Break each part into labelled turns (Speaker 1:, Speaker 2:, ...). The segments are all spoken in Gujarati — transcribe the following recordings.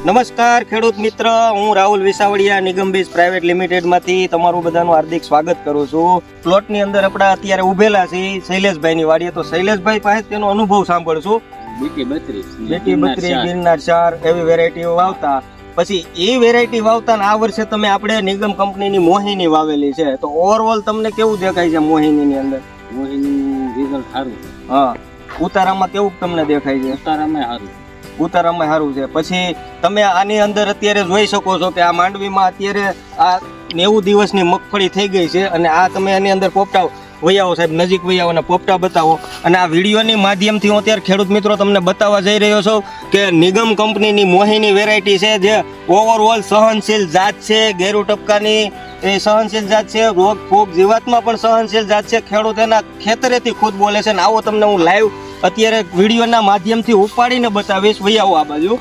Speaker 1: નમસ્કાર ખેડૂત મિત્ર, હું રાહુલ વિસાવડિયા નિગમ બીજ પ્રાઇવેટ લિમિટેડમાંથી તમારું બધાનું હાર્દિક સ્વાગત કરું છું. પ્લોટની અંદર આપણે અત્યારે ઉભેલા છીએ શૈલેષભાઈની વાડીએ. તો શૈલેષભાઈ પાસે તેનો અનુભવ સાંભળશું.
Speaker 2: બેટી
Speaker 1: 32 ગિરનાર 4 એવી વેરાયટીઓ વાવતા, પછી એ વેરાયટી વાવતા ને આ વર્ષે તમે આપણે નિગમ કંપનીની મોહિની વાવેલી છે. તો ઓવરઓલ તમને કેવું દેખાય છે મોહિનીની અંદર?
Speaker 2: મોહિની રિઝલ્ટ સારું છે.
Speaker 1: હા, ઉતારામાં કેવું તમને દેખાય છે? ઉતારામાં સારું છે. પછી તમે આની અંદર અત્યારે જોઈ શકો છો કે આ માંડવીમાં અત્યારે આ 90 દિવસની મગફળી થઈ ગઈ છે અને આ તમે આની અંદર પોપટા વૈયાઓ સાહેબ, નજીક વૈયાઓ અને પોપટા બતાવો. અને આ વિડીયોની માધ્યમથી હું અત્યારે ખેડૂત મિત્રો તમને બતાવવા જઈ રહ્યો છું કે નિગમ કંપનીની મોહિની વેરાયટી છે, જે ઓવરઓલ સહનશીલ જાત છે. ગેરુ ટપકાની એ સહનશીલ જાત છે, રોગ ફૂગ જીવાતમાં પણ સહનશીલ જાત છે. ખેડૂત એના ખેતરેથી ખુદ બોલે છે. અને આવો તમને હું લાઈવ અત્યારે વિડીયોના માધ્યમથી ઉપાડીને બતાવીશ. વૈયાઓ આ બાજુ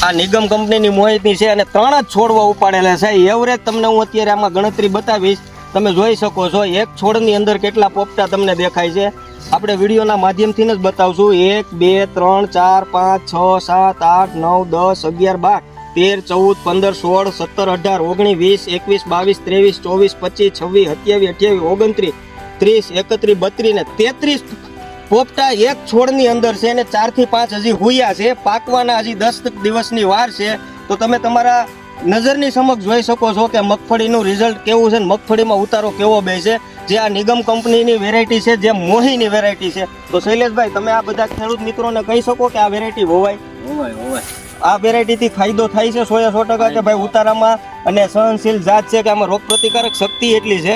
Speaker 1: આ નિગમ કંપનીની મોહિની છે અને 3 જ છોડવા ઉપાડેલા છે. એવરેજ તમને હું અત્યારે આમાં ગણતરી બતાવીશ, તમે જોઈ શકો છો. એક છોડની અંદર કેટલા પોપટા તમને દેખાય છે આપણે વિડીયોના માધ્યમથી જ બતાવશું. 1 2 3 4 5 6 7 8 9 10 11 12 13 14 15 16 17 18 19 20 21 22 23 24 25 26 27 28 29 30 31 32 ને 33 પોપટા એક છોડની અંદર છે અને 4 થી 5 હજી હુયા છે. પાકવાના હજી 10 દિવસની વાર છે. તો તમે તમારા નજરની સમક્ષ જોઈ શકો છો કે મગફળીનું રિઝલ્ટ કેવું છે ને મગફળીમાં ઉતારો કેવો બેસે. જે આ નિગમ કંપનીની વેરાયટી છે, જે મોહિની વેરાયટી છે. તો શૈલેષભાઈ, તમે આ બધા ખેડૂત મિત્રોને કહી શકો કે આ વેરાયટી હોવાય આ વેરાયટીથી ફાયદો થાય છે 100% કે ભાઈ ઉતારામાં અને સહનશીલ જાત છે કે આમાં રોગ પ્રતિકારક શક્તિ એટલી છે